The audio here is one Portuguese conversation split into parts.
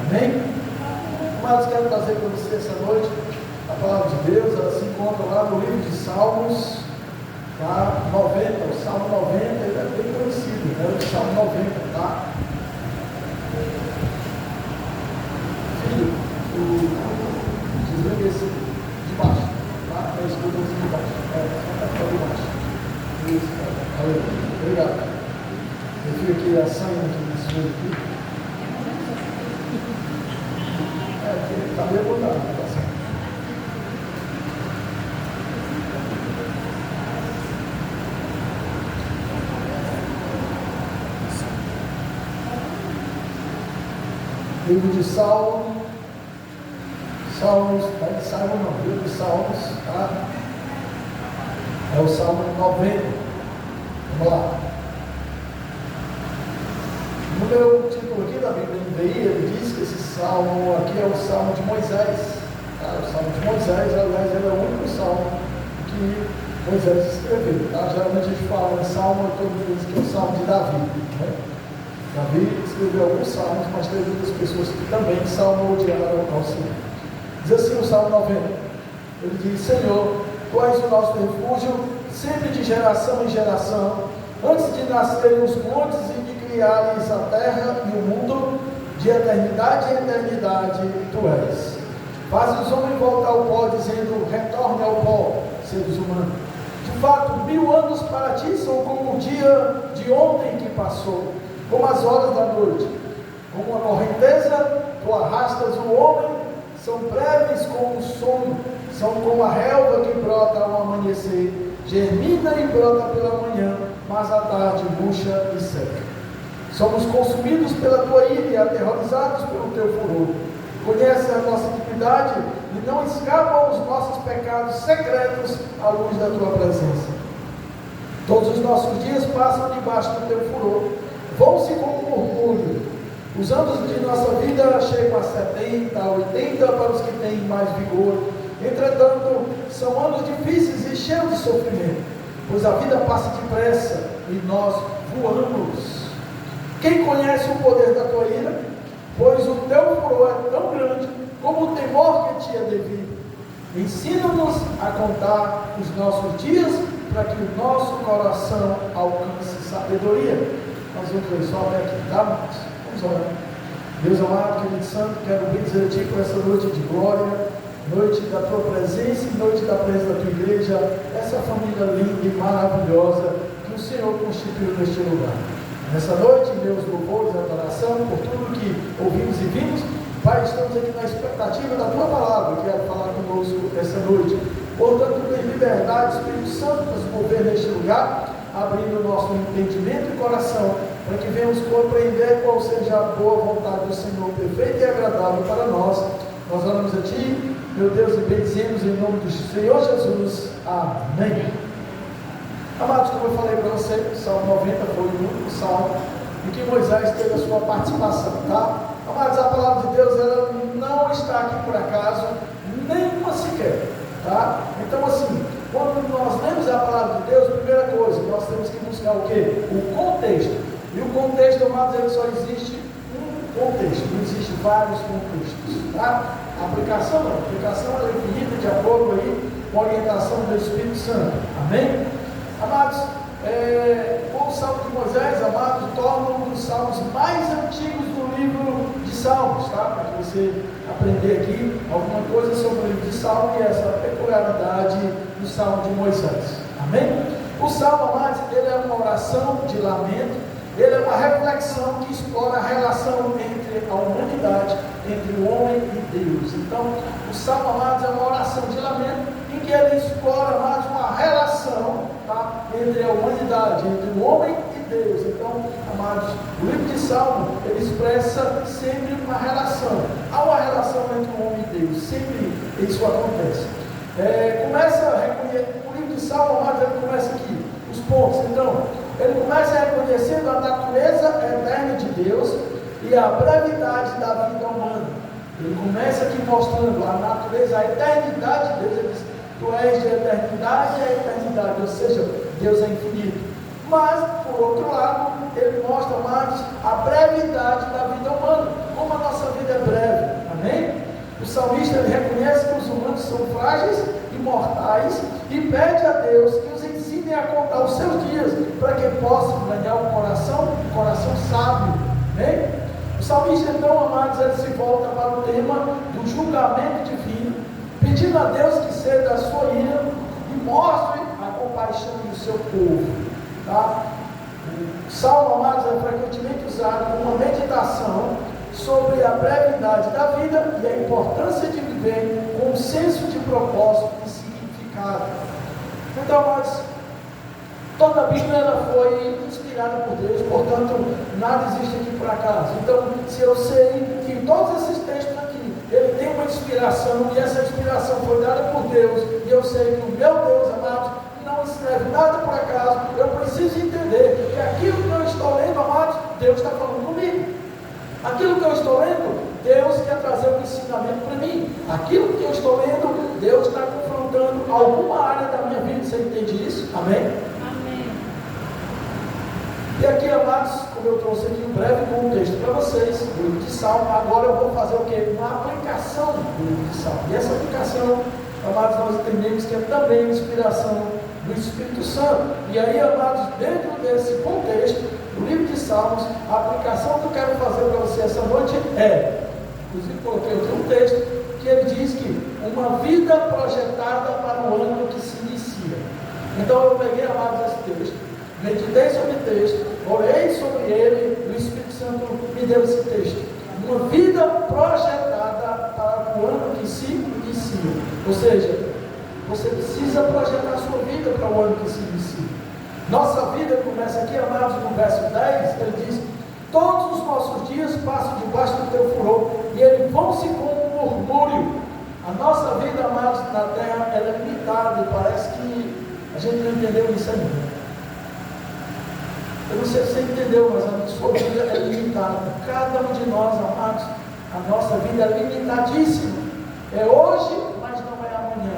Amém? Mas quero trazer para você essa noite a palavra de Deus. Ela se encontra lá no livro de Salmos, tá? 90, o Salmo 90, ele é bem conhecido, né? O Salmo 90, tá? Filho, desliga esse de baixo, tá? A escuta de baixo, só de baixo. Isso, cara. Valeu, obrigado. Eu fico aqui a sanha aqui nesse jogo aqui. Está meio mudado, tá certo? Livro de Salmos, livro de Salmos, tá? É o Salmo 90. Vamos lá. No meu título aqui da Bíblia NVI, ele diz que esse salmo aqui é o Salmo de Moisés. Tá? O Salmo de Moisés, aliás, ele é o único salmo que Moisés escreveu. Tá? Geralmente a gente fala em salmo, todo mundo diz que é o Salmo de Davi. Né? Davi escreveu alguns salmos, mas teve outras pessoas que também salmodiaram ao Senhor. Diz assim o Salmo 90. Ele diz: Senhor, tu és o nosso refúgio, sempre de geração em geração. Antes de nascerem os montes e de criares a terra e o mundo, de eternidade em eternidade tu és. Fazes os homens voltar ao pó, dizendo: retorne ao pó, seres humanos. De fato, 1000 anos para ti são como o dia de ontem que passou, como as horas da noite. Como uma correnteza, tu arrastas o homem, são breves como o sono, são como a relva que brota ao amanhecer, germina e brota pela manhã, mas à tarde murcha e seca. Somos consumidos pela tua ira e aterrorizados pelo teu furor. Conheces a nossa iniquidade e não escapam os nossos pecados secretos à luz da tua presença. Todos os nossos dias passam debaixo do teu furor, vão-se como um murmúrio. Os anos de nossa vida chegam a 70, a 80 para os que têm mais vigor. Entretanto, são anos difíceis e cheios de sofrimento, pois a vida passa depressa e nós voamos. Quem conhece o poder da tua ira? Pois o teu furor é tão grande como o temor que te é devido. Ensina-nos a contar os nossos dias, para que o nosso coração alcance sabedoria. Nós vamos ver só aqui, tá, irmãos? Vamos orar. Deus amado, querido santo, quero bendizer a ti por essa noite de glória, noite da tua presença e noite da presença da tua igreja, essa família linda e maravilhosa que o Senhor constituiu neste lugar. Nessa noite, meus louvores e adoração por tudo que ouvimos e vimos. Pai, estamos aqui na expectativa da tua palavra, que é falar conosco essa noite. Portanto, em liberdade, Espírito Santo, nos mover neste lugar, abrindo o nosso entendimento e coração, para que venhamos compreender qual seja a boa vontade do Senhor, perfeita e agradável para nós. Nós oramos a ti, meu Deus, e bendizemos em nome do Senhor Jesus. Amém. Amados, como eu falei para você, o Salmo 90 foi o único salmo em que Moisés teve a sua participação, tá? Amados, a palavra de Deus, ela não está aqui por acaso, nenhuma sequer, tá? Então, assim, quando nós lemos a palavra de Deus, primeira coisa, nós temos que buscar o quê? O contexto. E o contexto, amados, ele só existe um contexto, não existe vários contextos, tá? A aplicação não, a aplicação é definida de acordo aí com a orientação do Espírito Santo, amém? Amados, o Salmo de Moisés, amados, torna um dos salmos mais antigos do livro de Salmos, tá? Para que você aprender aqui alguma coisa sobre o livro de Salmo, que é essa peculiaridade do Salmo de Moisés, amém? O Salmo, amados, ele é uma oração de lamento, ele é uma reflexão que explora a relação entre a humanidade, entre o homem e Deus. Então, o Salmo, amados, é uma oração de lamento, em que ele explora, amados, uma relação, tá, entre a humanidade, entre o homem e Deus. Então, amados, o livro de Salmo, ele expressa sempre uma relação. Há uma relação entre o homem e Deus, sempre isso acontece. O livro de Salmo, amados, ele começa aqui, os pontos. Então, ele começa reconhecendo a natureza eterna de Deus e a brevidade da vida humana. Ele começa aqui mostrando a natureza, a eternidade de Deus. Ele diz: tu és de eternidade a eternidade, ou seja, Deus é infinito. Mas, por outro lado, ele mostra, amados, a brevidade da vida humana. como a nossa vida é breve. Amém? O salmista ele reconhece que os humanos são frágeis e mortais e pede a Deus que os ensine a contar os seus dias para que possam ganhar um coração sábio. Amém? O salmista, então, amados, ele se volta para o tema do julgamento divino, pedindo a Deus que ceda a sua ira e mostre a compaixão do seu povo. Tá? O salmo, amados, é frequentemente usado como uma meditação sobre a brevidade da vida e a importância de viver com um senso de propósito e significado. Então, amados, toda a Bíblia ela foi inspirada por Deus, portanto, nada existe aqui por acaso. Então, se eu sei que todos esses textos aqui, ele tem uma inspiração, e essa inspiração foi dada por Deus, e eu sei que o meu Deus, amados, não escreve nada por acaso, eu preciso entender que aquilo que eu estou lendo, amados, Deus está falando comigo. Aquilo que eu estou lendo, Deus quer trazer um ensinamento para mim. Aquilo que eu estou lendo, Deus está confrontando alguma área da minha vida. Você entende isso? Amém? Amém. E aqui, amados, como eu trouxe aqui um breve contexto para vocês, do livro de Salmo, agora eu vou fazer o quê? Uma aplicação do livro de Salmo. E essa aplicação, amados, nós entendemos que é também uma inspiração do Espírito Santo. E aí, amados, dentro desse contexto, o livro de Salmos, a aplicação que eu quero fazer para você essa noite é, inclusive coloquei aqui um texto, que ele diz que uma vida projetada para o ano que se inicia. Então eu peguei, amados, esse texto, meditei sobre o texto, orei sobre ele, e o Espírito Santo me deu esse texto. Uma vida projetada para o ano que se inicia. Ou seja, você precisa projetar a sua vida para o ano que se inicia. Nossa vida começa aqui, amados, no verso 10, ele diz: todos os nossos dias passam debaixo do teu furor, e eles vão-se como um murmúrio. A nossa vida, amados, na terra, ela é limitada, e parece que a gente não entendeu isso ainda. Eu não sei se você entendeu, mas a sua vida é limitada. Cada um de nós, amados, a nossa vida é limitadíssima. É hoje, mas não é amanhã.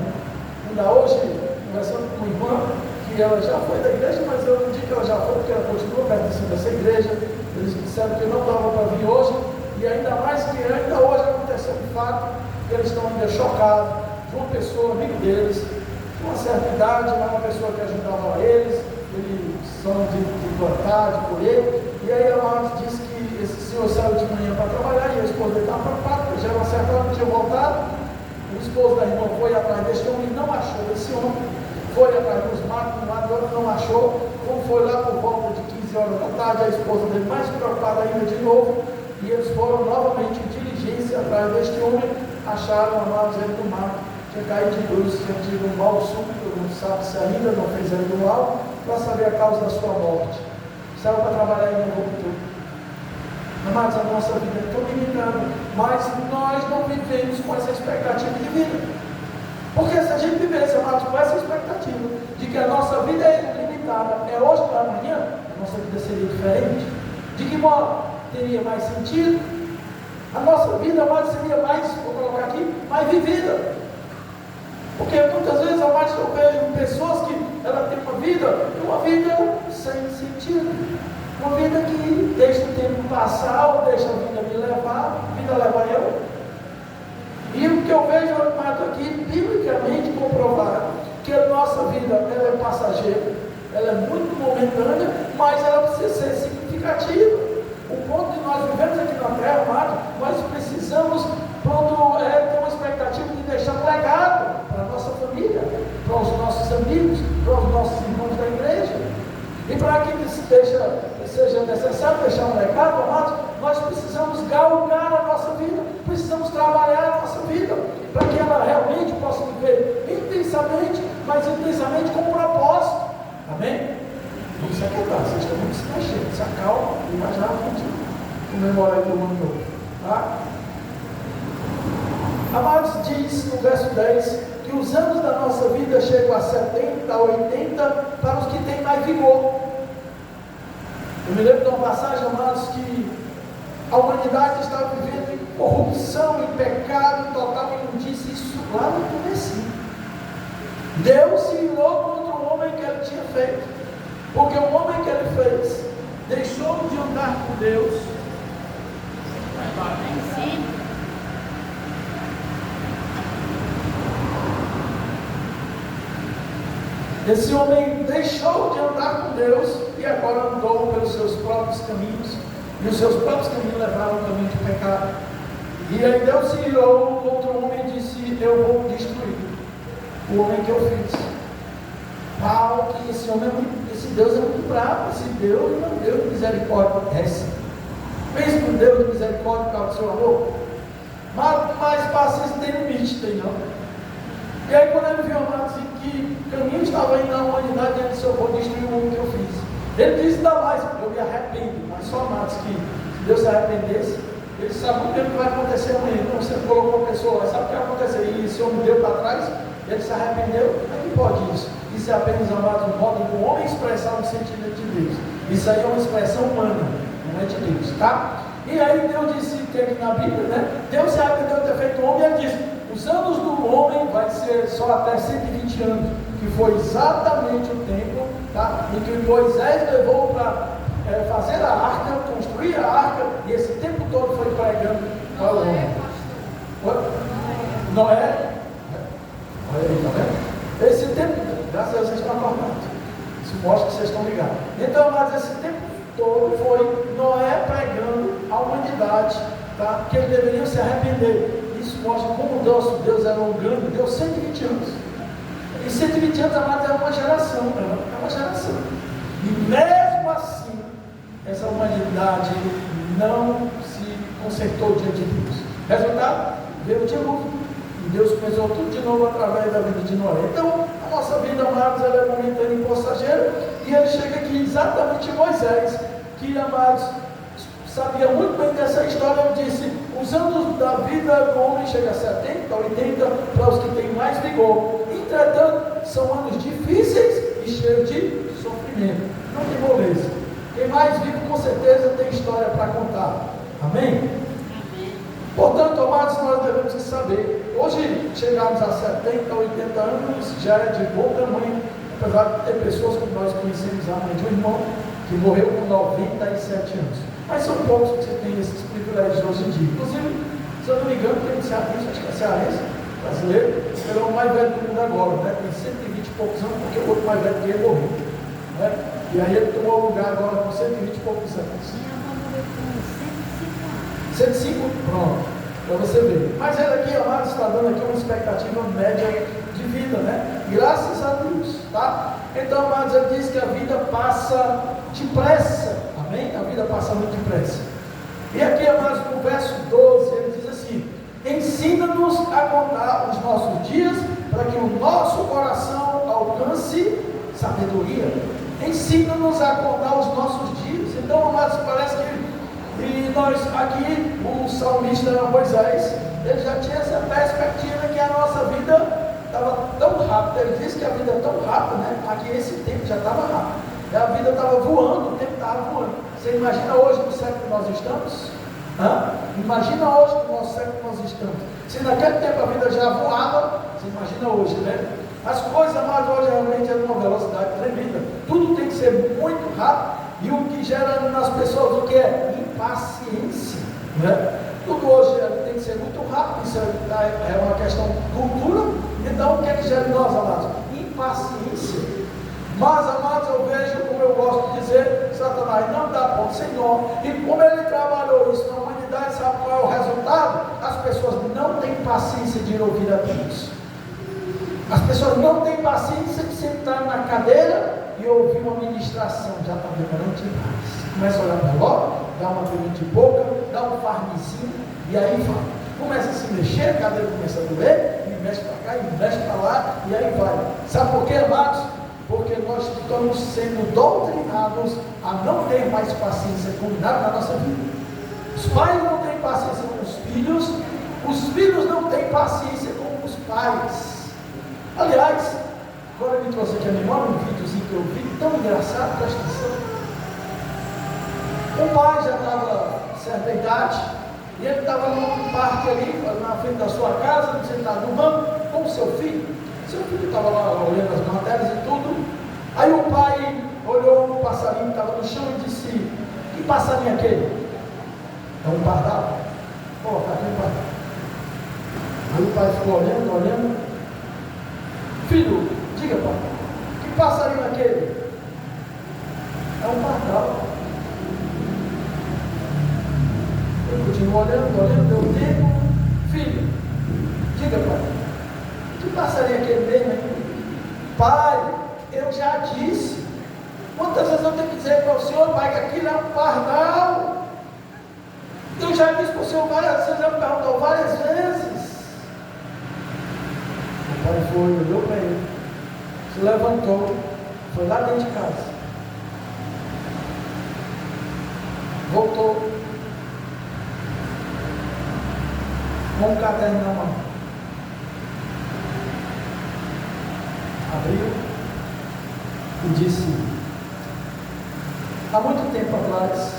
Ainda hoje, conversando com uma irmã, que ela já foi da igreja, mas eu não digo que ela já foi, porque ela continua pertencendo dessa igreja. Eles disseram que não dava para vir hoje, e ainda mais que ainda hoje aconteceu um fato, que eles estão ainda chocados, de uma pessoa, amigo deles, de uma certa idade, uma pessoa que ajudava eles são de plantar, de colher, e aí a Marta disse que esse senhor saiu de manhã para trabalhar, e a esposa dele estava preocupada, porque já uma certa hora não tinha voltado. O esposo da irmã foi atrás desse homem e não achou esse homem. Foi atrás dos matos, não achou. Como foi lá por volta de 15 horas da tarde, a esposa dele mais preocupada ainda de novo, e eles foram novamente em diligência atrás deste homem, acharam, amados, ele no mato, tinha caído de cruz, tinha tido um mal súbito, não sabe se ainda não fez ele do mal, para saber a causa da sua morte. Saiu para trabalhar e não voltou. Amados, a nossa vida é tão limitada, mas nós não vivemos com essa expectativa de vida. Porque se a gente vivesse, amados, com essa expectativa de que a nossa vida é limitada, é hoje para amanhã, a nossa vida seria diferente. De que modo? Teria mais sentido. A nossa vida, amados, seria mais, vou colocar aqui, mais vivida. Porque muitas vezes, amados, eu vejo pessoas que ela tem uma vida sem sentido. Uma vida que deixa o tempo passar, ou deixa a vida me levar, a vida leva eu. E o que eu vejo, amado, aqui, biblicamente comprovado, que a nossa vida ela é passageira, ela é muito momentânea, mas ela precisa ser significativa. O ponto de nós vivemos aqui na terra, amado, nós precisamos ter uma expectativa de deixar um legado para a nossa família, para os nossos amigos, para os nossos irmãos da igreja. E para que isso seja necessário deixar um legado, amados, nós precisamos galgar a nossa vida, precisamos trabalhar a nossa vida, para que ela realmente possa viver intensamente, mas intensamente com propósito. Amém? Isso é quebrar, vocês estão muito se mexendo, se acalma e mais rápido comemorar aí o ano novo. Tá? Amados, diz no verso 10 que os anos da nossa vida chegam a 70, a 80 para os que têm mais vigor. Eu me lembro de uma passagem, amados, que a humanidade estava vivendo em corrupção, em pecado, total imundícia, isso lá no começo. Deus se irou contra o homem que ele tinha feito, porque o homem que ele fez deixou de andar com Deus, Esse homem deixou de andar com Deus e agora andou pelos seus próprios caminhos, e os seus próprios caminhos levaram ao caminho de pecado. E aí Deus se irou contra o homem e disse: eu vou destruir o homem que eu fiz. Uau, que esse Deus é muito bravo, esse Deus não é Deus de misericórdia. Pensa no Deus de misericórdia por causa do seu amor. Mas paciência tem limite, tem não? E aí quando ele viu, amados, em que caminho estava indo na humanidade, ele disse: eu vou destruir o homem que eu fiz. Ele disse ainda mais: eu me arrependo. Mas só, amados, que se Deus se arrependesse, ele sabe muito bem o que vai acontecer amanhã. Então você colocou a pessoa lá, sabe o que vai acontecer? E esse homem deu para trás, ele se arrependeu. Como é que pode isso? Isso é apenas, amados, um modo do homem expressar o sentimento de Deus. Isso aí é uma expressão humana, não é de Deus, tá? E aí Deus disse que aqui na Bíblia, né? Deus se arrependeu de ter feito o homem, e ele disse: os anos do homem vai ser só até 120 anos, que foi exatamente o tempo, tá? Em que Moisés levou para fazer a arca, construir a arca, e esse tempo todo foi pregando para o homem. Noé? Olha aí, tá vendo? Esse tempo, graças a Deus vocês estão acordados. Isso mostra que vocês estão ligados. Então, mas esse tempo todo foi Noé pregando à humanidade, tá? Que eles deveriam se arrepender. Isso mostra como o nosso Deus era longânimo. Deu 120 anos. E 120 anos, amados, é uma geração, né? É uma geração. E mesmo assim, essa humanidade não se consertou diante de Deus. Resultado? Veio o dilúvio. E Deus começou tudo de novo através da vida de Noé. Então, a nossa vida, amados, ela é momentânea e passageira. E ele chega aqui exatamente em Moisés, que, amados, sabia muito bem dessa história. Ele disse: os anos da vida do homem chegam a 70, 80, para os que têm mais vigor. Entretanto, são anos difíceis e cheios de sofrimento. Não tem moleza. Quem mais vive, com certeza, tem história para contar. Amém? Portanto, amados, nós devemos saber, hoje chegarmos a 70, 80 anos já é de bom tamanho, apesar de ter pessoas como nós conhecemos, a mãe de um irmão que morreu com 97 anos. Mas são poucos que você tem esses privilégios hoje em dia. Inclusive, se eu não me engano, tem cearense, acho que é cearense, brasileiro, ele é o mais velho do mundo agora, né? Tem 120 e poucos anos, porque o outro mais velho que ele morreu, né? E aí ele tomou o lugar agora com 120 e poucos anos. 105, pronto, para você ver. Mas ele aqui, amados, está dando aqui uma expectativa média de vida, né? Graças a Deus, tá? Então, amados, ele diz que a vida passa depressa, amém? A vida passa muito depressa. E aqui, amados, no verso 12, ele diz assim: ensina-nos a contar os nossos dias, para que o nosso coração alcance sabedoria. Ensina-nos a contar os nossos dias. Então, amados, parece que e nós aqui, o salmista Moisés, ele já tinha essa perspectiva que a nossa vida estava tão rápida. Ele disse que a vida é tão rápida, né? Aqui esse tempo já estava rápido. E a vida estava voando, o tempo estava voando. Você imagina hoje no século que nós estamos? Imagina hoje no nosso século que nós estamos. Se naquele tempo a vida já voava, você imagina hoje, né? As coisas, amados, hoje realmente é numa velocidade tremenda. Tudo tem que ser muito rápido. E o que gera nas pessoas o que é? Impaciência, né? Tudo hoje tem que ser muito rápido. Isso é uma questão de cultura. Então o que é que gera em nós, amados? Impaciência. Mas, amados, eu vejo, como eu gosto de dizer, Satanás não dá ponto sem nó. E como ele trabalhou isso na humanidade, sabe qual é o resultado? As pessoas não têm paciência de ouvir a Deus. As pessoas não têm paciência de sentar na cadeira e ouvir uma ministração. Já está demorando demais. Começa a olhar para o relógio, dá uma dorzinha de boca, dá um farnizinho, e aí vai. Começa a se mexer, a cadeira começa a doer, e mexe para cá, e mexe para lá, e aí vai. Sabe por quê, amados? Porque nós estamos sendo doutrinados a não ter mais paciência com nada na nossa vida. Os pais não têm paciência com os filhos não têm paciência com os pais. Aliás, agora eu me trouxe aqui a memória um videozinho que eu vi, tão engraçado, presta atenção. O pai já estava certa idade, e ele estava num parque ali, na frente da sua casa, sentado no banco, com o seu filho. Seu filho estava lá olhando as matérias e tudo. Aí o pai olhou no passarinho que estava no chão e disse: que passarinho é aquele? É um pardal. Ó, está aqui, pai. Aí o pai ficou olhando. Filho, diga, pai, que passarinho é aquele? É um pardal. Ele continuou olhando, deu tempo. Filho, diga, pai, que passarinho é aquele mesmo, hein? Pai, eu já disse. Quantas vezes eu tenho que dizer para o senhor, pai, que aquilo é um pardal? Eu já disse para o senhor várias vezes, já me perguntou várias vezes. O pai foi, olhou para ele, se levantou, foi lá dentro de casa, voltou, com um caderno na mão, abriu e disse: há muito tempo atrás,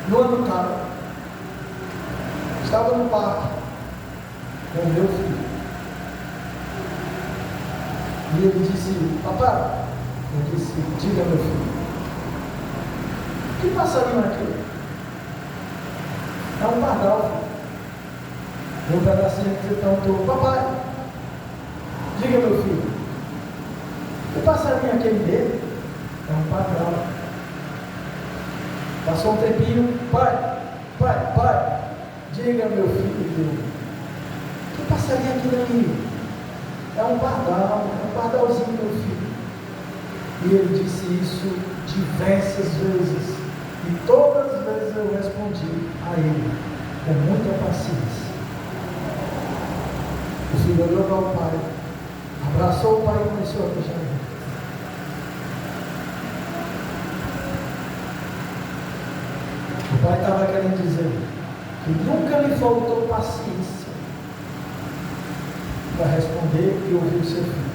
no ano tal, estava no parque com o meu filho. E ele disse: papai, eu disse: diga, meu filho, que passarinho é aquele? É um pardal, filho. Um pedacinho que perguntou: papai, diga, meu filho, que passarinho é aquele dele? É um pardal. Passou um tempinho: pai, diga, meu filho, que passarinho é aquele ali? É um pardalzinho, meu filho. E ele disse isso diversas vezes, e todas as vezes eu respondi a ele com muita paciência. O filho olhou para o pai, abraçou o pai e começou a beijar ele. O pai estava querendo dizer que nunca lhe faltou paciência para responder e ouvir o seu filho.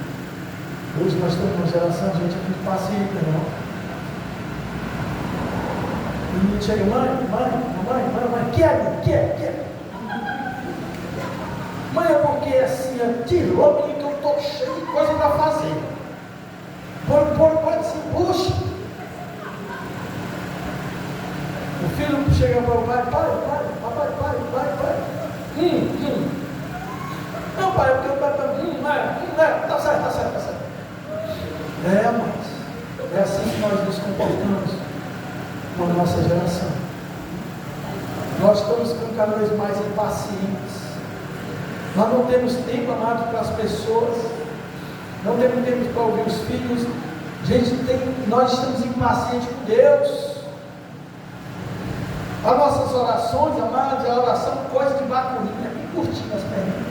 Hoje nós estamos numa geração de gente muito paciente, não? E o menino chega: mãe, que é? Mãe, é porque assim, tirou, menino, que eu estou cheio de coisa para fazer. Pode se puxa. O filho chega para o pai: pai. Não, pai, porque o pai tá certo. Mas é assim que nós nos comportamos com a nossa geração. Nós estamos ficando cada vez mais impacientes. Nós não temos tempo, amado, para as pessoas. Não temos tempo para ouvir os filhos. Nós estamos impacientes com Deus. As nossas orações, amados, a oração é coisa de bacurinha, bem curtinha as pernas.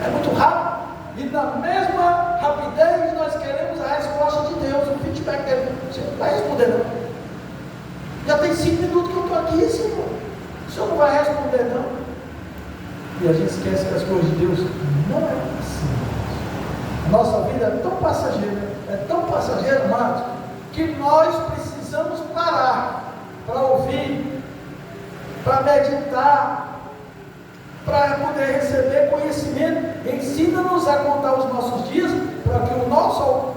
É muito rápido. E na mesma rapidez nós queremos a resposta de Deus, o feedback dele. Você não vai responder, não. Já tem 5 minutos que eu estou aqui, Senhor. O Senhor não vai responder, não. E a gente esquece que as coisas de Deus não é assim. A nossa vida é tão passageira, amados, que nós precisamos parar para ouvir, para meditar, para poder receber conhecimento. Ensina-nos a contar os nossos dias, para que o nosso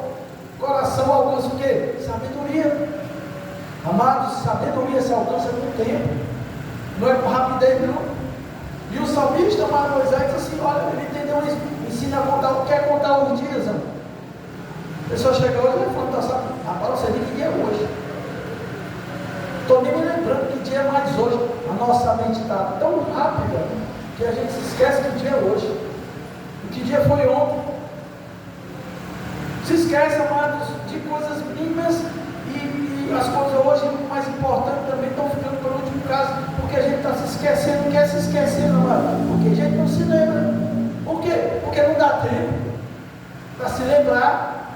coração alcance o quê? Sabedoria. Amados, sabedoria se alcança com tempo, não é com rapidez, não. E o salmista, amado Moisés, disse assim: olha, ele entendeu isso, ensina a contar, quer contar os dias, não? A pessoa chega hoje e fala: sabe, rapaz, não sei nem que dia é hoje. Estou nem me lembrando que dia é mais hoje. A nossa mente está tão rápida que a gente se esquece que dia é hoje. O que dia foi ontem. Se esquece, amados, de coisas mínimas, e as coisas hoje mais importantes também estão ficando por último caso, porque a gente está se esquecendo, quer se esquecer, amado, porque a gente não se lembra. Por quê? Porque não dá tempo para se lembrar.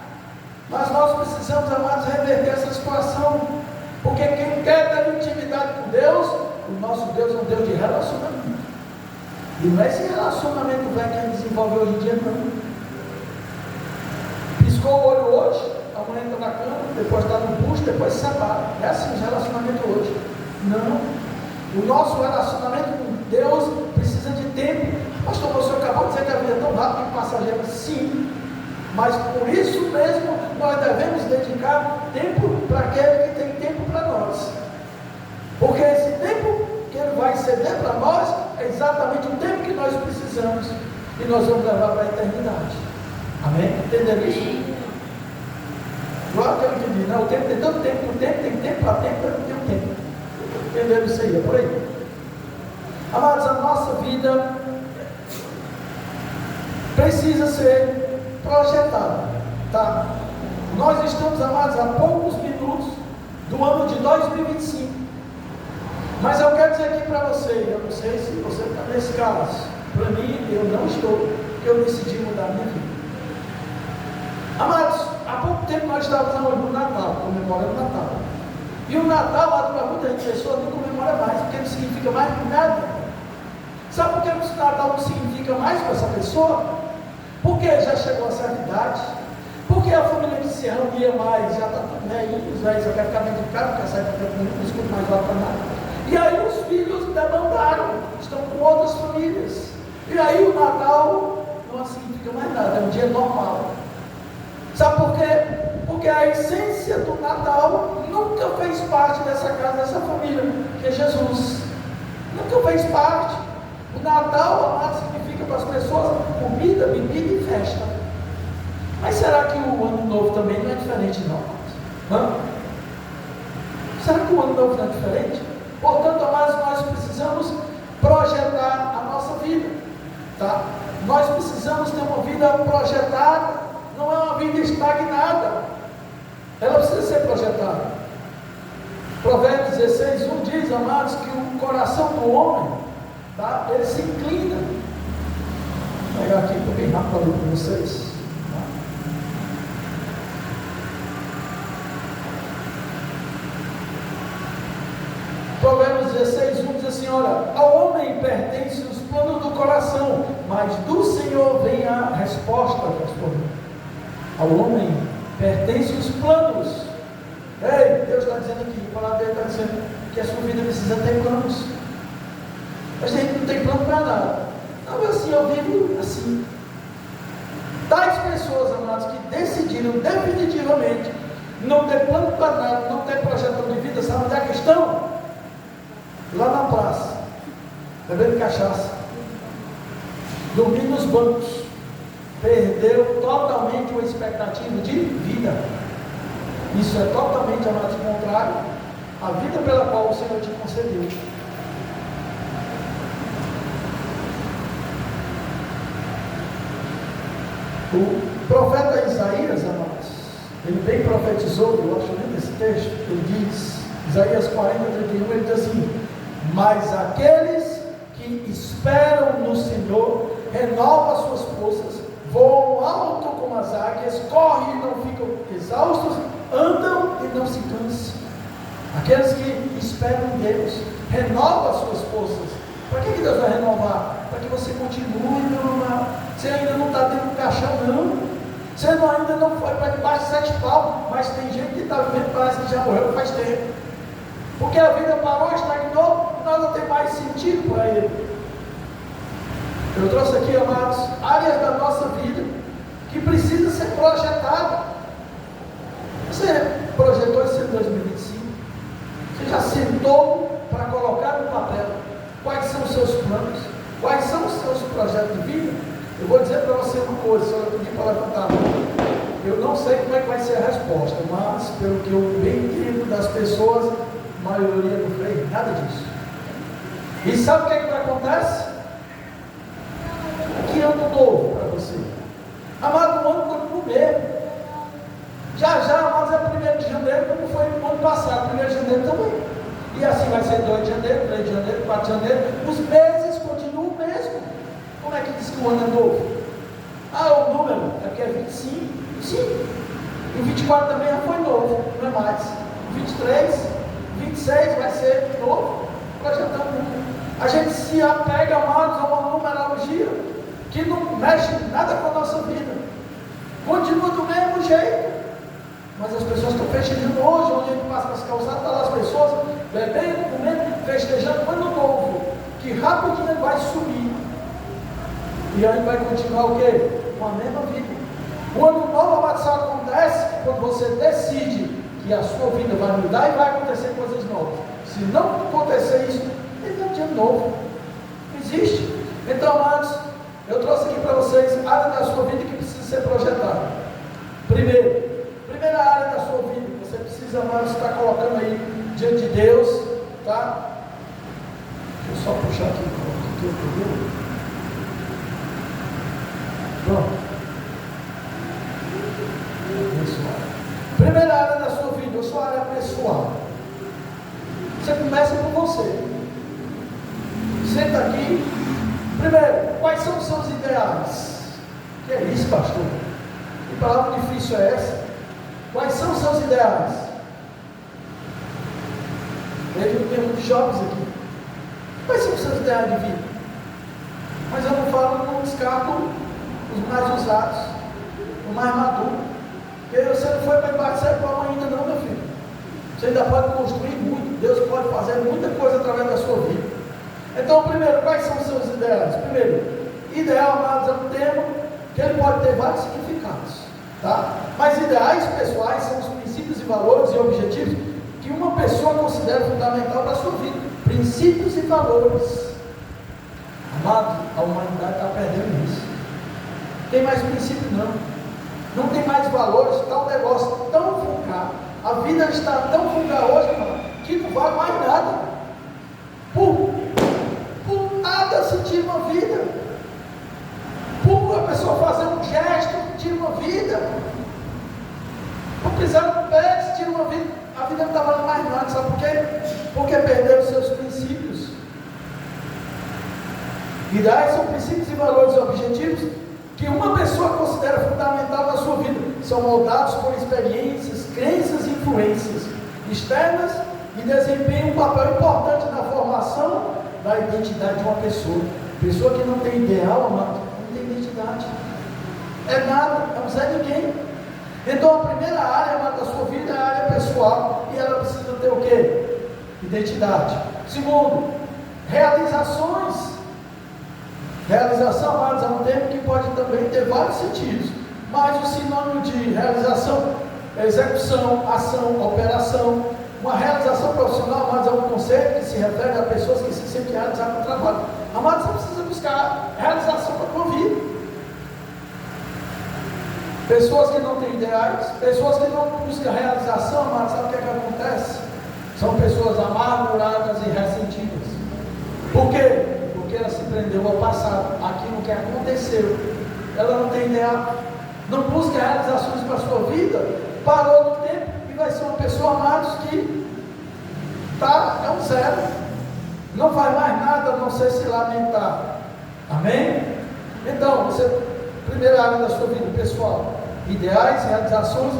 Mas nós precisamos, amados, reverter essa situação, porque quem quer ter intimidade com Deus, o nosso Deus é um Deus de relacionamento. E não é esse relacionamento velho que a gente desenvolveu hoje em dia, não. Piscou o olho hoje, amanhã está na cama, depois está no busto, depois se separa. É assim o relacionamento hoje. Não. O nosso relacionamento com Deus precisa de tempo. Pastor, você acabou de dizer que a vida é tão rápida e passageira. Sim. Mas por isso mesmo nós devemos dedicar tempo para aquele que tem tempo para nós. Porque esse tempo que ele vai ceder para nós é exatamente o tempo que nós precisamos e nós vamos levar para a eternidade. Amém? Entenderam isso? Igual que eu entendi, não, o tempo tem tanto tempo, o tempo tem tempo, para tempo tem um tempo. Entenderam isso aí? É por aí. Amados, a nossa vida precisa ser projetada, tá? Nós estamos, amados, há poucos minutos do ano de 2025. Mas eu quero dizer aqui para você, eu não sei se você está nesse caso. Para mim, eu não estou, porque eu decidi mudar a minha vida. Amados, há pouco tempo nós estávamos no Natal, comemorando o Natal. E o Natal, para muitas pessoas, não comemora mais, porque não significa mais nada. Sabe por que o Natal não significa mais para essa pessoa? Porque já chegou a certa idade. Porque a família que se reunia mais, já está tudo velhinho, os velhos já querem ficar dentro de casa, porque sai para não escuta mais lá para nada. E aí os filhos demandaram, estão com outras famílias. E aí o Natal não significa mais nada, é um dia normal. Sabe por quê? Porque a essência do Natal nunca fez parte dessa casa, dessa família, que é Jesus. Nunca fez parte. O Natal, amado, significa para as pessoas comida, bebida e festa. Mas será que o Ano Novo também não é diferente, não? Hã? Será que o Ano Novo não é diferente? Portanto, amados, nós precisamos projetar a nossa vida, tá? Nós precisamos ter uma vida projetada, não é uma vida estagnada. Ela precisa ser projetada. Provérbios 16:1 diz, amados, que o coração do homem, tá? Ele se inclina. Vou pegar aqui bem rápido para ler para vocês. Provérbios 16:1 diz assim: olha, ao homem pertencem os planos do coração, mas do Senhor vem a resposta, pastor. Ao homem pertencem os planos. Ei, Deus está dizendo aqui, a palavra dele está dizendo que a sua vida precisa ter planos. Mas a gente não tem plano para nada. Não, assim, eu vivo assim. Tais pessoas, amados, que decidiram definitivamente não ter plano para nada, não ter projeção de vida, sabe onde é que estão? Lá na praça, bebendo cachaça, dormindo nos bancos, perdeu totalmente uma expectativa de vida. Isso é totalmente, amados, contrário à vida pela qual o Senhor te concedeu. O profeta Isaías, amados, ele bem profetizou, eu acho lindo esse texto, ele diz, Isaías 40:31, ele diz assim: mas aqueles que esperam no Senhor renovam as suas forças, voam alto como as águias, correm e não ficam exaustos, andam e não se cansam. Aqueles que esperam em Deus renovam as suas forças. Para que Deus vai renovar? Para que você continue, meu amado. Você ainda não está dentro do caixão, não. Você ainda não foi para debaixo de 7 palmos, mas tem gente que está vivendo, parece que já morreu faz tempo. Porque a vida parou, estagnou, nada tem mais sentido para ele. Eu trouxe aqui, amados, áreas da nossa vida que precisa ser projetada. Você projetou isso em 2025? Você já sentou para colocar no papel quais são os seus planos? Quais são os seus projetos de vida? Eu vou dizer para você uma coisa, se eu pedir para levantar a mão, eu não sei como é que vai ser a resposta, mas pelo que eu bem entendo das pessoas, a maioria não fez nada disso. E sabe o que é que acontece? Que ano novo para você? Amado, o ano continua mesmo. Já, amados, é 1º de janeiro, como foi no ano passado, 1º de janeiro também. E assim vai ser 2 de janeiro, 3 de janeiro, 4 de janeiro. Os meses continuam o mesmo. Como é que diz que o ano é novo? O número é porque é 25. Sim. E o 24 também já foi novo, não é mais. 23, 26 vai ser novo. A gente se apega, amados, a uma numerologia que não mexe nada com a nossa vida. Continua do mesmo jeito. Mas as pessoas estão festejando hoje, onde a gente passa nas calçadas, está lá as pessoas bebendo, comendo, festejando o ano novo, que rapidinho vai sumir. E a gente vai continuar o quê? Com a mesma vida. O ano novo, amado, só acontece quando você decide que a sua vida vai mudar e vai acontecer coisas novas. Se não acontecer isso, tem nada de novo. Não existe. Então, amados, eu trouxe aqui para vocês área da sua vida que precisa ser projetada. Primeira área da sua vida que você precisa, amados, estar colocando aí diante de Deus, tá? Deixa eu só puxar aqui o que eu peguei. Pronto. Primeira área da sua vida, a sua área pessoal. Você começa com você. Senta aqui. Primeiro, quais são os seus ideais? Que é isso, pastor? Que palavra difícil é essa? Quais são os seus ideais? Vejo que tem muitos jovens aqui. Quais são os seus ideais de vida? Mas eu não falo, não descarto os mais usados, o mais maduro. Porque você não foi para embaixo da palma ainda não, meu filho. Você ainda pode construir muito. Deus pode fazer muita coisa através da sua vida. Então, primeiro, quais são os seus ideais? Primeiro, ideal, amados, é um termo que ele pode ter vários significados, tá? Mas ideais pessoais são os princípios e valores e objetivos que uma pessoa considera fundamental para a sua vida. Princípios e valores. Amados, a humanidade está perdendo isso. Não tem mais princípio, não. Não tem mais valores, está um negócio tão vulgar. A vida está tão vulgar hoje, irmão, que não vale mais nada. Por nada se tira uma vida. Por a pessoa fazer um gesto, tira uma vida. Por pisar no pé, se tira uma vida. A vida não está valendo mais nada, sabe por quê? Porque perdeu os seus princípios. Ideais são princípios e valores e objetivos que uma pessoa considera fundamental na sua vida. São moldados por experiências, crenças e influências externas e desempenham um papel importante na formação da identidade de uma pessoa. Pessoa que não tem ideal, amado, não tem identidade. É nada, é um Zé Ninguém. Então a primeira área, amado, da sua vida é a área pessoal. E ela precisa ter o quê? Identidade. Segundo, realizações. Realização, amados, é um termo que pode também ter vários sentidos, mas o sinônimo de realização é execução, ação, operação. Uma realização profissional, amados, é um conceito que se refere a pessoas que se sentem realizadas no trabalho. Amados, você precisa buscar realização para a tua vida. Pessoas que não têm ideais, pessoas que não buscam realização, amados, sabe o que é que acontece? São pessoas amarguradas e ressentidas. Por quê? Porque ela se prendeu ao passado, aquilo que aconteceu. Ela não tem ideal, não busca realizações para a sua vida, parou no tempo e vai ser uma pessoa, amados, que é um zero, não faz mais nada a não ser se lamentar. Amém? Então, primeira área da sua vida pessoal, ideais, realizações,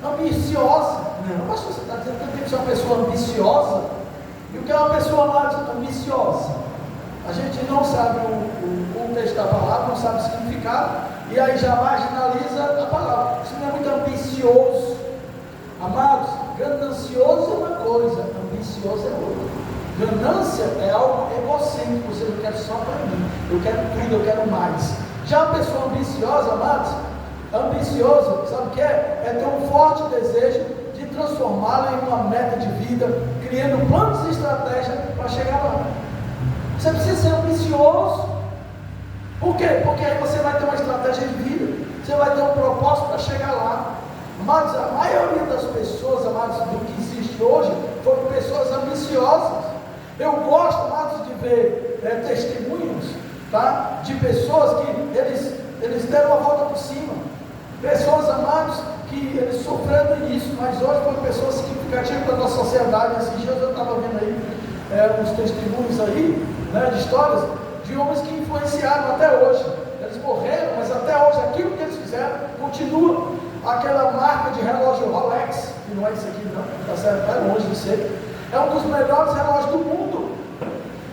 ambiciosa. Não, pastor, você está dizendo que eu tenho que ser uma pessoa ambiciosa? E o que é uma pessoa, amados, ambiciosa? A gente não sabe o contexto da palavra, não sabe o significado, e aí já marginaliza a palavra. Isso não é muito ambicioso. Amados, ganancioso é uma coisa, ambicioso é outra. Ganância é algo egocêntrico, você não quer só para mim, eu quero tudo, eu quero mais. Já a pessoa ambiciosa, amados, ambicioso, sabe o que é? É ter um forte desejo de transformá-la em uma meta de vida, criando planos e estratégias para chegar lá. Você precisa ser ambicioso. Por quê? Porque aí você vai ter uma estratégia de vida, você vai ter um propósito para chegar lá. Amados, a maioria das pessoas, amados, do que existe hoje, foram pessoas ambiciosas. Eu gosto, amados, de ver testemunhos, tá? De pessoas que eles deram a volta por cima. Pessoas, amados, que eles sofreram no início, mas hoje foram pessoas significativas da nossa sociedade. Esses dias eu estava vendo aí uns testemunhos aí, né, de histórias de homens que influenciaram até hoje. Eles morreram, mas até hoje aquilo que eles fizeram continua. Aquela marca de relógio Rolex, que não é isso aqui não, está certo, é longe de ser, é um dos melhores relógios do mundo,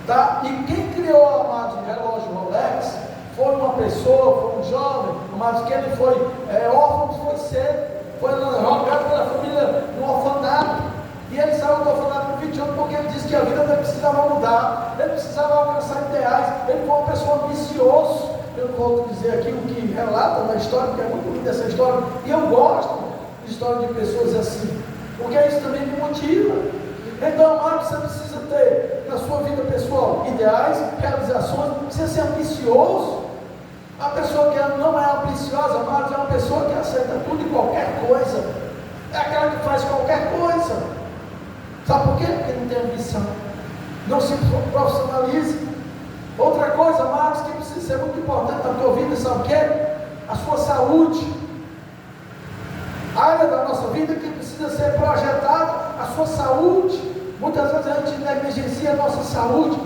tá? E quem criou, amados, o relógio Rolex foi uma pessoa, foi um jovem, amados, que ele foi órfão, foi cedo, foi jogado pela família no orfanato, e ele saiu do orfanato com 20 anos porque ele disse que a vida dele precisava mudar, ele precisava alcançar ideais, ele foi uma pessoa ambiciosa. Eu não vou dizer aqui o que relata na história, porque é muito linda essa história, e eu gosto de história de pessoas assim, porque isso também me motiva. Então, amado, você precisa ter na sua vida pessoal, ideais, realizações, precisa ser ambicioso. A pessoa que não é ambiciosa, amados, é uma pessoa que aceita tudo e qualquer coisa. É aquela que faz qualquer coisa. Sabe por quê? Porque não tem ambição. Não se profissionaliza. Outra coisa, amados, que precisa ser muito importante na tua vida, sabe o quê? A sua saúde. A área da nossa vida que precisa ser projetada, a sua saúde. Muitas vezes a gente negligencia a nossa saúde.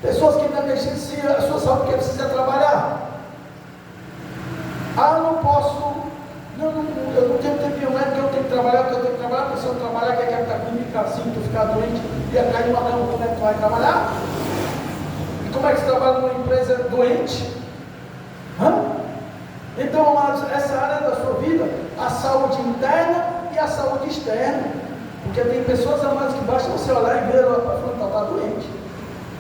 Pessoas que negligenciam a sua saúde porque precisa trabalhar. Eu não posso, eu não tenho tempo, não é que eu tenho que trabalhar, porque eu tenho que trabalhar, porque se eu trabalhar, quer que eu ficar comigo, ficar assim, tu ficar doente, ia cair numa cama, como é que tu vai trabalhar? E como é que você trabalha numa empresa doente? Então, amados, essa área da sua vida, a saúde interna e a saúde externa, porque tem pessoas, amados, que basta você olhar e ver ela para frente, ela está doente.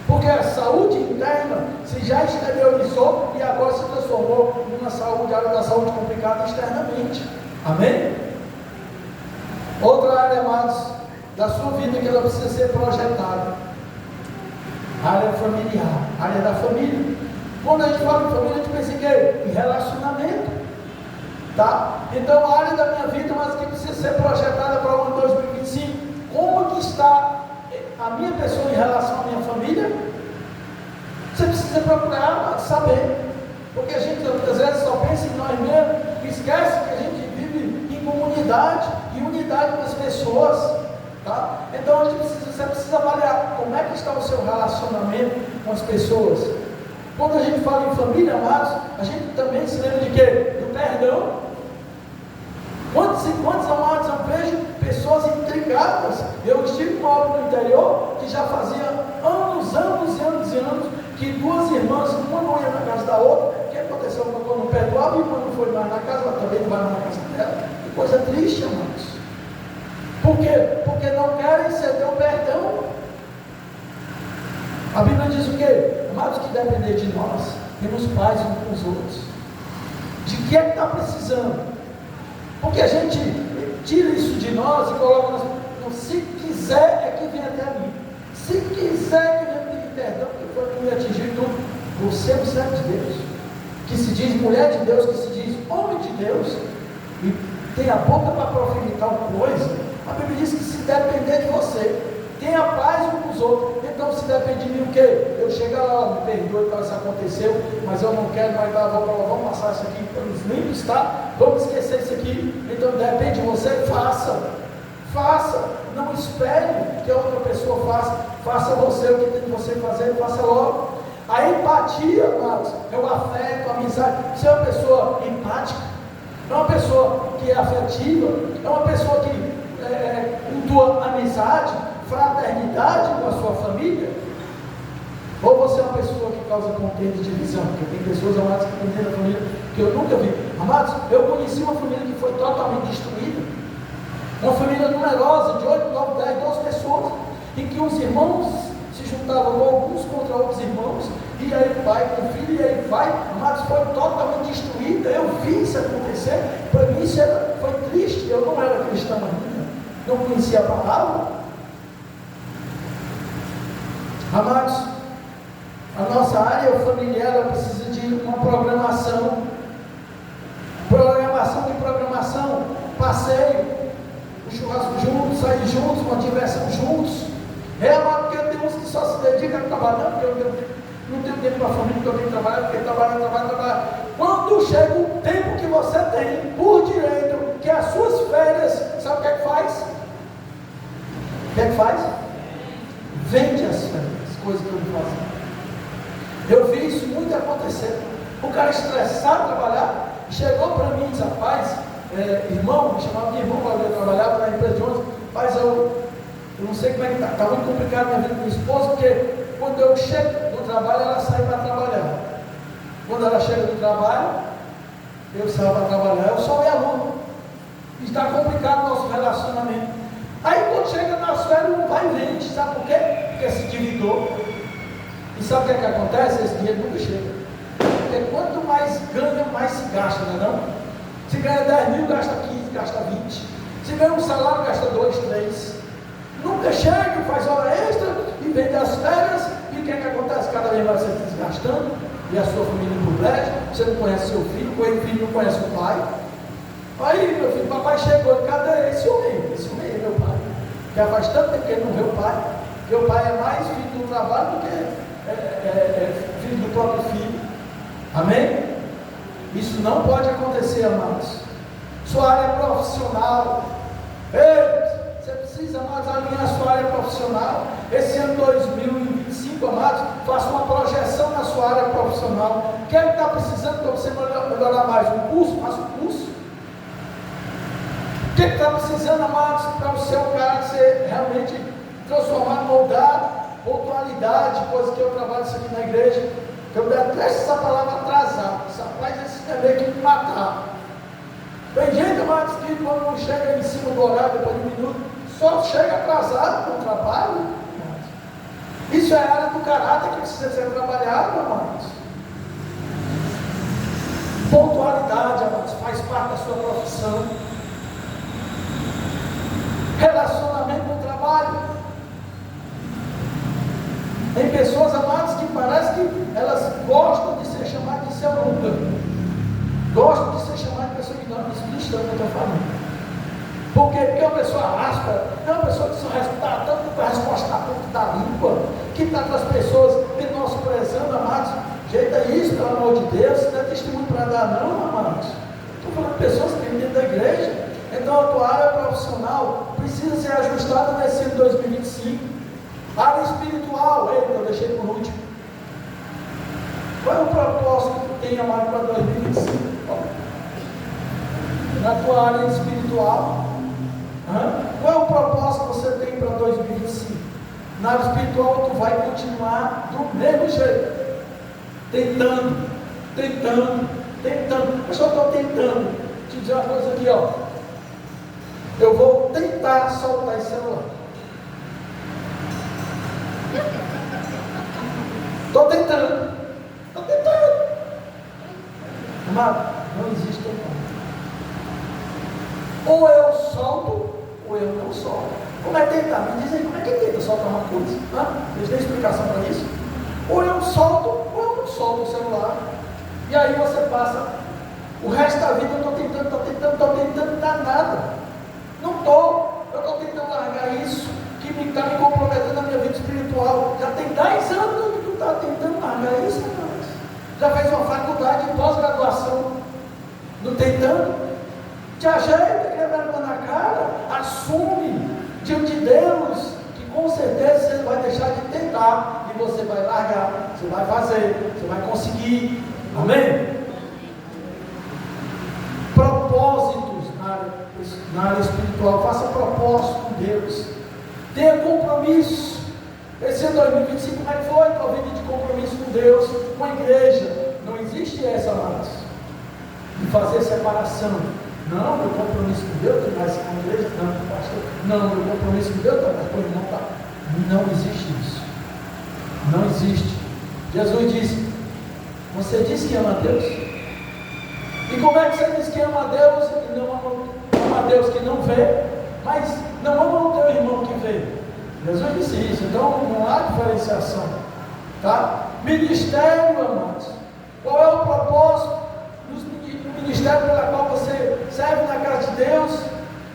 Porque a saúde interna se já exteriorizou e agora se transformou numa saúde, área da saúde complicada externamente. Amém? Outra área, amados, da sua vida que ela precisa ser projetada. A área familiar, a área da família. Quando a gente fala em família, a gente pensa em quê? Em relacionamento. Tá? Então a área da minha vida, mas que precisa ser projetada para o ano 2025. Como que está a minha pessoa em relação à minha família? Você precisa procurar saber, porque a gente muitas vezes só pensa em nós mesmos e esquece que a gente vive em comunidade e unidade com as pessoas, tá? Então você precisa avaliar como é que está o seu relacionamento com as pessoas. Quando a gente fala em família, amados, a gente também se lembra de quê? Do perdão. Quantos e quantos, amados, eu vejo pessoas intrigadas. Eu estive com algo no interior que já fazia anos que duas irmãs, uma não ia na casa da outra. O que aconteceu? Uma não perdoava e uma não foi mais na casa, ela também não vai mais na casa dela. Que coisa triste, amados. Por quê? Porque não querem ceder o perdão. A Bíblia diz o quê? Amados, que depender de nós, temos paz uns com os outros. De que é que está precisando? Porque a gente tira isso de nós e coloca nós. Então, se quiser é que vem até mim. Se quiser que venha pedir perdão, porque foi que me atingiu tudo. Você é um servo de Deus, que se diz mulher de Deus, que se diz homem de Deus, e tem a boca para proferir tal coisa. A Bíblia diz que se depender de você, tenha paz uns com os outros. Então, se depende de mim, o quê? Eu chegar lá, me perdoe, isso aconteceu, mas eu não quero mais dar a volta, vamos passar isso aqui pelos limpos, tá? Vamos esquecer isso aqui. Então, depende de você, faça. Não espere que a outra pessoa faça. Faça você o que tem que você fazer, faça logo. A empatia, amados, é o afeto, a amizade. Você é uma pessoa empática, é uma pessoa que é afetiva, é uma pessoa que cultua amizade, fraternidade com a sua família. Ou você é uma pessoa que causa contenda e divisão? Porque tem pessoas, amados, que têm dentro da família que eu nunca vi. Amados, eu conheci uma família que foi totalmente destruída. Uma família numerosa, de 8, 9, 10, 12 pessoas, em que os irmãos se juntavam alguns contra outros irmãos, e aí o pai com o filho, e aí vai, amados, foi totalmente destruída. Eu vi isso acontecer. Para mim isso foi triste. Eu não era cristão ainda, não conhecia a palavra. Amados, a nossa área familiar, ela precisa de uma programação, passeio, um churrasco juntos, sair juntos, uma diversão juntos. Amado, porque tem uns que só se dedicam a trabalhar, porque eu não tenho tempo para a família, porque eu tenho que trabalhar, porque trabalhar. Quando chega o tempo que você tem por direito, que é as suas férias, sabe o que é que faz? O que é que faz? Vende as férias, coisa que eu não faço. Eu vi isso muito acontecer. O cara estressado trabalhar, chegou para mim e disse: rapaz, irmão, me chamava de irmão, eu trabalhava na empresa de ônibus. Rapaz, eu não sei como é que está muito complicado a minha vida com minha esposa, porque quando eu chego do trabalho, ela sai para trabalhar. Quando ela chega do trabalho, eu saio para trabalhar, eu sou minha aluna. Está complicado o nosso relacionamento. Aí quando chega nas férias, não vai e vende. Sabe por quê? Porque se endividou. E sabe o que é que acontece? Esse dinheiro nunca chega. Porque quanto mais ganha, mais se gasta, não é não? Se ganha 10 mil, gasta 15, gasta 20. Se ganha um salário, gasta 2, 3. Nunca chega, faz hora extra e vende as férias. E o que é que acontece? Cada vez mais você se desgastando e a sua família empobrece. Você não conhece seu filho, o filho não conhece o pai. Aí, meu filho, papai chegou, cadê esse homem? Esse homem é meu pai. Já faz tanto tempo que ele não vê o pai. Porque o pai é mais filho do trabalho do que filho do próprio filho. Amém? Isso não pode acontecer, amados. Sua área profissional. Ei, você precisa, amados, alinhar sua área profissional. Esse ano 2025, amados, faça uma projeção na sua área profissional. Quem está precisando para você melhorar mais? Um curso? Faça um curso. Quem está precisando, amados, para o seu caráter ser realmente transformado, moldado, pontualidade, coisa que eu trabalho isso aqui na igreja. Eu detesto essa palavra atrasado. Essa frase é meio que me matar. Tem gente, amados, que quando não chega em cima do horário, depois de um minuto, só chega atrasado para o trabalho. Isso é a área do caráter que precisa ser trabalhado, amados. Pontualidade, amados, faz parte da sua profissão. Relacionamento no trabalho. Tem pessoas, amadas, que parece que elas gostam de ser chamadas de seu nunca. Gostam de ser chamadas de pessoa que não é cristã, que eu estou falando. Por quê? Porque é uma pessoa áspera, é uma pessoa que só está tanto para a resposta da boca da língua, que está com as pessoas menosprezando, amados. Jeito é isso, pelo amor de Deus, não é testemunho para dar, não, amados. Estou falando de pessoas que vêm dentro da igreja. Então a tua área profissional precisa ser ajustada nesse ano 2025. Área espiritual, eu deixei por último. Qual é o propósito que tem, amado, para 2025? Na tua área espiritual, qual é o propósito que você tem para 2025? Na área espiritual, tu vai continuar do mesmo jeito, tentando. Eu só estou tentando te dizer uma coisa aqui, ó. Eu vou tentar soltar esse celular. Estou tentando. Amado, não existe tentando. Ou eu solto, ou eu não solto. Como é tentar? Me diz aí, como é que tenta soltar uma coisa? Vocês têm explicação para isso? Ou eu solto, ou eu não solto o celular. E aí você passa o resto da vida, eu estou tentando, dá nada. Não estou. Eu estou tentando largar isso que está me comprometendo na minha vida espiritual. Já tem 10 anos que tu está tentando largar isso, rapaz. Já fez uma faculdade de pós-graduação. Não tentando? Te ajeita, cria vergonha na cara, assume diante de Deus que com certeza você vai deixar de tentar e você vai largar, você vai fazer, você vai conseguir. Amém? Propósitos na área espiritual. Faça propósito com Deus. Tenha compromisso. Esse ano 2025, como é que foi? Tua vida de compromisso com Deus, com a igreja. Não existe essa, amados, de fazer separação. Não, meu compromisso com Deus está mais com a igreja, não, com o pastor. Não, meu compromisso com Deus está mais com o irmão. Tá. Não existe isso. Não existe. Jesus disse: você disse que ama a Deus? E como é que você diz que ama a Deus e não ama a Deus que não vê, mas não ama o teu irmão que vê? Jesus disse isso. Então não há diferenciação, tá? Ministério, amados. Qual é o propósito do ministério pela qual você serve na casa de Deus?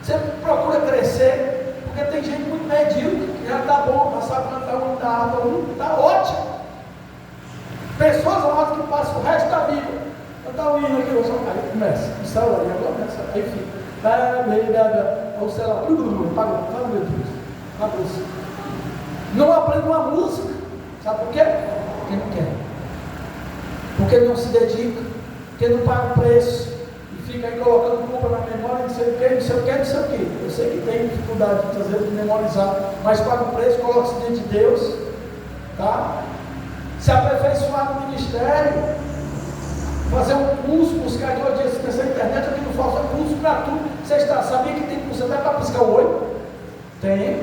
Você procura crescer, porque tem gente muito medíocre que já está bom, já sabe cantar um, está ótimo. Pessoas, amadas, que passam o resto da vida. Cantar um hino aqui, aí começa, o celular, e agora começa, aí fica, o celular, apagou, meu Deus, acabou-se. Não aprende uma música, sabe por quê? Porque não quer, porque não se dedica, porque não paga o preço, e fica aí colocando culpa na memória, não sei o que, não sei o que, não sei o que. Eu sei que tem dificuldade muitas vezes de memorizar, mas paga o preço, coloca-se diante de Deus, tá? Se aperfeiçoar no ministério, fazer um curso, buscar de hoje essa internet, aqui não falta curso para tudo. Você sabia que tem curso até para piscar o olho? Tem.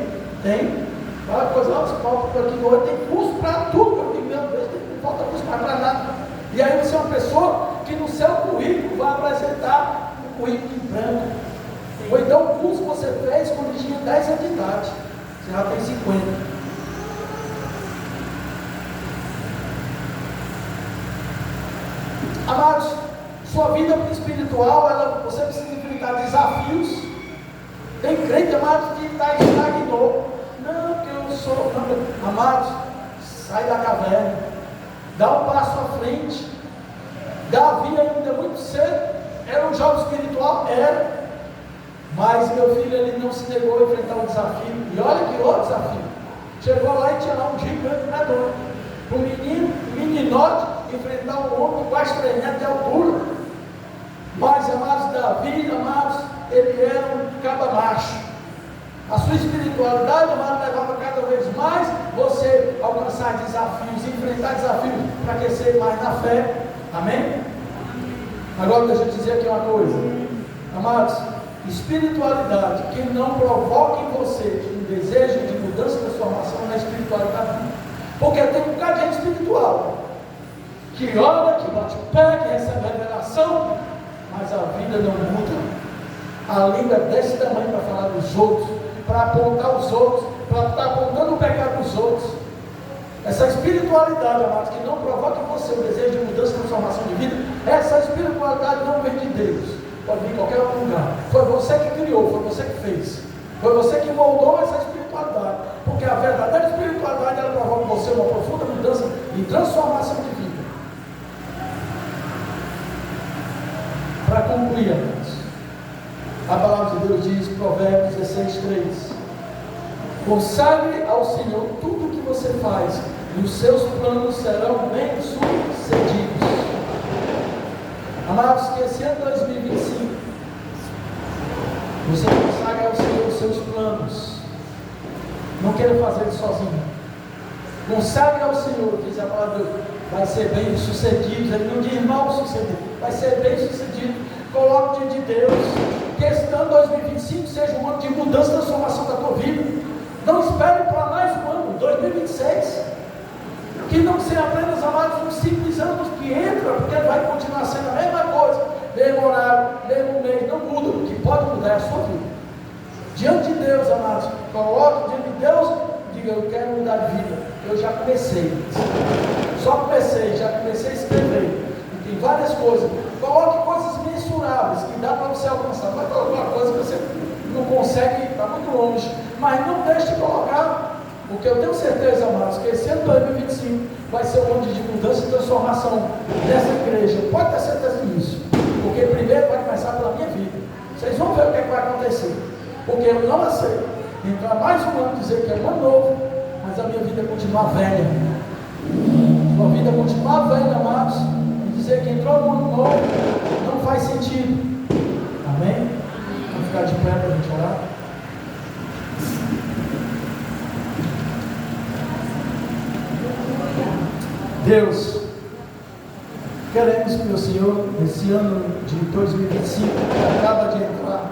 Olha a coisa lá, os palcos aqui no olho, tem curso para tudo. Eu digo, meu Deus, não falta curso para nada. E aí você é uma pessoa que no seu currículo vai apresentar um currículo em branco. Ou então o curso que você fez quando tinha 10 anos de idade. Você já tem 50. Amados, sua vida espiritual, você precisa enfrentar desafios. Tem crente, amados, que estagnou. Não, que eu sou. Não. Amados, sai da caverna, dá um passo à frente. Davi, ainda muito cedo, era um jovem espiritual? Era. Mas meu filho, ele não se negou a enfrentar um desafio. E olha que outro desafio. Chegou lá e tinha lá um gigante medonho. Um meninote enfrentar um homem que quase tremendo de altura. Mas, amados, Davi, amados, ele era um caba macho. A sua espiritualidade, amado, levava cada vez mais você a alcançar desafios, enfrentar desafios para crescer mais na fé. Amém? Agora deixa eu dizer aqui uma coisa. Amados, espiritualidade que não provoca em você um desejo de mudança e transformação na espiritualidade. Porque tem um bocado de gente espiritual que ora, que bate o pé, que recebe revelação, mas a vida não muda. A língua é desse tamanho para falar dos outros, para apontar os outros, para estar apontando o pecado dos outros. Essa espiritualidade, amados, que não provoca em você o desejo de mudança e transformação de vida, essa espiritualidade não vem de Deus, pode vir em qualquer outro lugar. Foi você que criou, foi você que fez, foi você que moldou essa espiritualidade, porque a verdadeira espiritualidade, ela provoca em você uma profunda mudança e transformação de vida. Para concluir, amados, a palavra de Deus diz, Provérbios 16:3: consagre ao Senhor tudo o que você faz, e os seus planos serão bem-sucedidos. Amados, que esse ano 2025 você consagre ao Senhor os seus planos. Não queira fazer isso sozinho. Consagre ao Senhor, diz a palavra de Deus, vai ser bem-sucedido. Ele não diz mal-sucedido, vai ser bem-sucedido. Coloque diante de Deus que esse ano 2025 seja um ano de mudança e transformação da tua vida. Não espere para mais um ano, 2026, que não seja apenas, amados, uns simples anos que entra, porque vai continuar sendo a mesma coisa, mesmo horário, mesmo mês, não muda. O que pode mudar é a sua vida. Diante de Deus, amados, coloque diante de Deus, diga, eu quero mudar de vida. Eu já comecei, só comecei, já comecei a escrever, e tem várias coisas. Coloque coisas mensuráveis que dá para você alcançar. Vai colocar uma coisa que você não consegue, está muito longe, mas não deixe de colocar, porque eu tenho certeza, amados, que esse ano 2025 vai ser um ano de mudança e transformação dessa igreja. Pode ter certeza disso, porque primeiro vai começar pela minha vida. Vocês vão ver o que é que vai acontecer, porque eu não aceito entrar mais um ano, dizer que é um ano novo, mas a minha vida continuar velha. Sua vida continuar velha, amados, e dizer que entrou no ano novo não faz sentido. Amém? Vamos ficar de pé para a gente orar. Deus, queremos, meu Senhor, nesse ano de 2025 que acaba de entrar,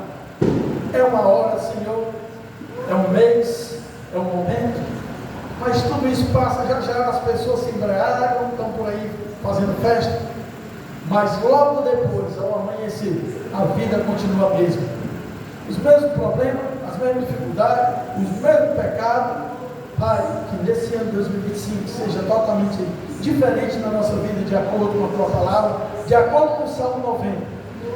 é uma hora, Senhor, é um mês, é um momento, mas tudo isso passa, já as pessoas se embriagam, estão por aí fazendo festa, mas logo depois, ao amanhecer, a vida continua a mesma. Os mesmos problemas, as mesmas dificuldades, os mesmos pecados. Pai, que nesse ano de 2025 seja totalmente diferente na nossa vida, de acordo com a Tua palavra, de acordo com o Salmo 90.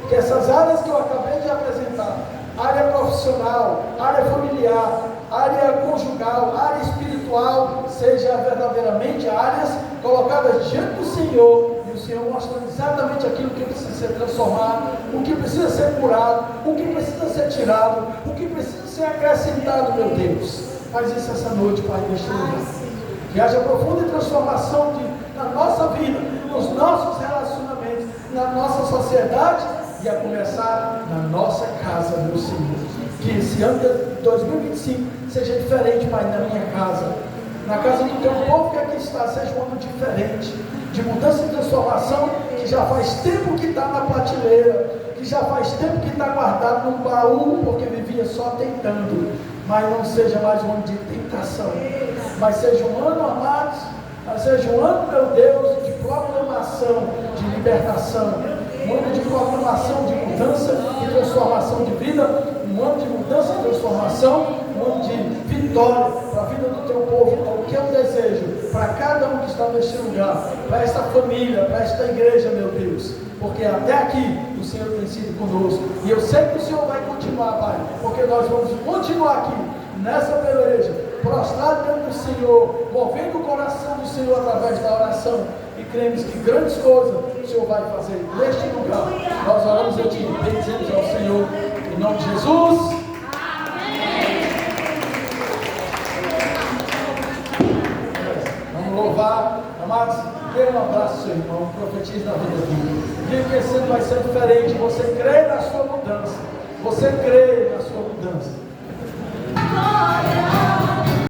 Que essas áreas que eu acabei de apresentar, área profissional, área familiar, área conjugal, área espiritual, sejam verdadeiramente áreas colocadas diante do Senhor, e o Senhor mostrando exatamente aquilo que precisa ser transformado, o que precisa ser curado, o que precisa ser tirado, o que precisa ser acrescentado, meu Deus. Faz isso essa noite, Pai, neste lugar. Que haja profunda transformação na nossa vida, nos nossos relacionamentos, na nossa sociedade e a começar na nossa casa, meu Senhor. Que esse ano de 2025 seja diferente, Pai, na minha casa, na casa do Teu povo que aqui está, seja um ano diferente, de mudança e transformação, que já faz tempo que está na prateleira, que já faz tempo que está guardado num baú, porque vivia só tentando. Mas não seja mais um ano de tentação, mas seja um ano, amados, mas seja um ano, meu Deus, de proclamação, de libertação, um ano de proclamação, de mudança e transformação de vida, um ano de mudança e transformação, um ano de vitória para a vida do teu povo. Então, o que eu desejo para cada um que está neste lugar, para esta família, para esta igreja, meu Deus, porque até aqui o Senhor tem sido conosco, e eu sei que o Senhor vai continuar, Pai, porque nós vamos continuar aqui, nessa peleja, prostrado diante do Senhor, movendo o coração do Senhor através da oração, e cremos que grandes coisas o Senhor vai fazer neste lugar. Nós oramos a Ti, bendizemos ao Senhor, em nome de Jesus. Louvar, amados, dê um abraço ao seu irmão, profetize na vida dele. Diga que esse ano vai ser diferente. Você crê na sua mudança. Você crê na sua mudança.